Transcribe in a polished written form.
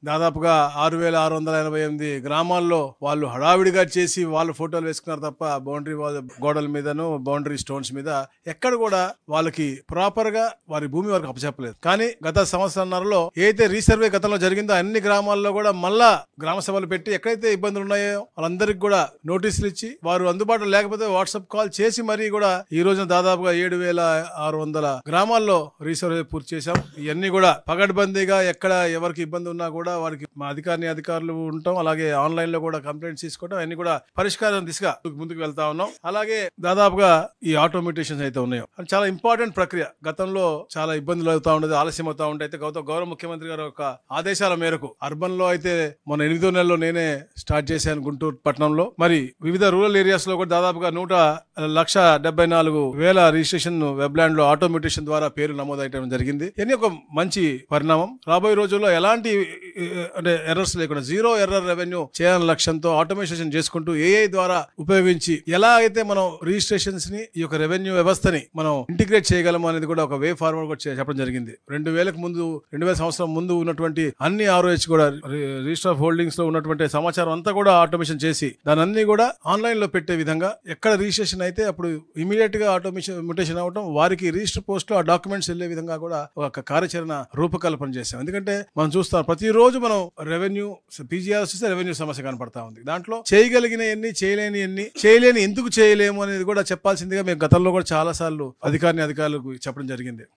దాదాపుగా 6,688 గ్రామాల్లో వాళ్ళు హడావిడిగా చేసి వాళ్ళు ఫోటోలు వేసుకున్నారు తప్ప బౌండరీ గోడల మీదను బౌండరీ స్టోన్స్ మీద ఎక్కడ కూడా వాళ్ళకి ప్రాపర్ గా వారి భూమి వారికి అప్పచెప్పలేదు. కానీ గత సంవత్సరంన్నరలో ఏదైతే రీసర్వే గతంలో జరిగిందో అన్ని గ్రామాల్లో కూడా మళ్ళా గ్రామ సభలు పెట్టి ఎక్కడైతే ఇబ్బందులు ఉన్నాయో వాళ్ళందరికీ కూడా నోటీసులు ఇచ్చి వారు అందుబాటులో లేకపోతే వాట్సాప్ కాల్ చేసి మరీ కూడా ఈ రోజున దాదాపుగా 7,600 గ్రామాల్లో రీసర్వే పూర్తి చేశాం. ఇవన్నీ కూడా పగడ్బందీగా ఎక్కడ ఎవరికి ఇబ్బంది ఉన్నా కూడా వారికి మా అధికారులు ఉంటాం. అలాగే ఆన్లైన్ లో కూడా కంప్లైంట్స్ తీసుకోవడం అన్ని కూడా పరిష్కారం దిశగా ముందుకు వెళ్తా ఉన్నాం. అలాగే దాదాపుగా ఈ ఆటోమేటేషన్స్ అయితే ఉన్నాయో అది చాలా ఇంపార్టెంట్ ప్రక్రియ. గతంలో చాలా ఇబ్బందులు అవుతా ఉండేది, ఆలస్యం అవుతా ఉంటే అయితే గౌరవ ముఖ్యమంత్రి గారు ఒక ఆదేశాల మేరకు అర్బన్ లో అయితే మొన్న 8వ నెలలో నేనే స్టార్ట్ చేశాను గుంటూరు పట్టణంలో. మరి వివిధ రూరల్ ఏరియాస్ లో కూడా దాదాపుగా 1,74,000 రిజిస్ట్రేషన్ వెబ్లాండ్ లో ఆటోమేటేషన్ ద్వారా పేరు నమోదయటం జరిగింది. ఇది ఒక మంచి పరిణామం. రాబోయే రోజుల్లో ఎలాంటి అంటే ఎర్రర్స్ లేకుండా జీరో ఎర్రర్ రెవెన్యూ చేయాలని లక్ష్యంతో ఆటోమేషన్ చేసుకుంటూ ఏఐ ద్వారా ఉపయోగించి ఎలా అయితే మనం రిజిస్ట్రేషన్స్ ని ఈ యొక్క రెవెన్యూ వ్యవస్థని మనం ఇంటిగ్రేట్ చేయగలము అనేది కూడా ఒక వే ఫార్వర్డ్ కూడా చెప్పడం జరిగింది. 2000 సంవత్సరం ముందు ఉన్నటువంటి అన్ని ROH కూడా రిజిస్టర్ ఆఫ్ హోల్డింగ్స్ లో ఉన్నటువంటి సమాచారం అంతా కూడా ఆటోమేషన్ చేసి దాని అన్ని కూడా ఆన్లైన్ లో పెట్టే విధంగా ఎక్కడ రిజిస్ట్రేషన్ అయితే అప్పుడు ఇమీడియట్ గా మ్యూటేషన్ అవడం వారికి రిజిస్టర్ పోస్ట్ లో ఆ డాక్యుమెంట్స్ వెళ్లే విధంగా కూడా ఒక కార్యాచరణ రూపకల్పన చేశాం. ఎందుకంటే మనం చూస్తాం ప్రతిరోజు మనం రెవెన్యూ PGR చూస్తే రెవెన్యూ సమస్య కనపడతా ఉంది. దాంట్లో చేయగలిగిన ఎన్ని చేయలేని ఎందుకు చేయలేము అనేది కూడా చెప్పాల్సిందిగా మేము గతంలో కూడా చాలా సార్లు అధికారులకు చెప్పడం జరిగింది.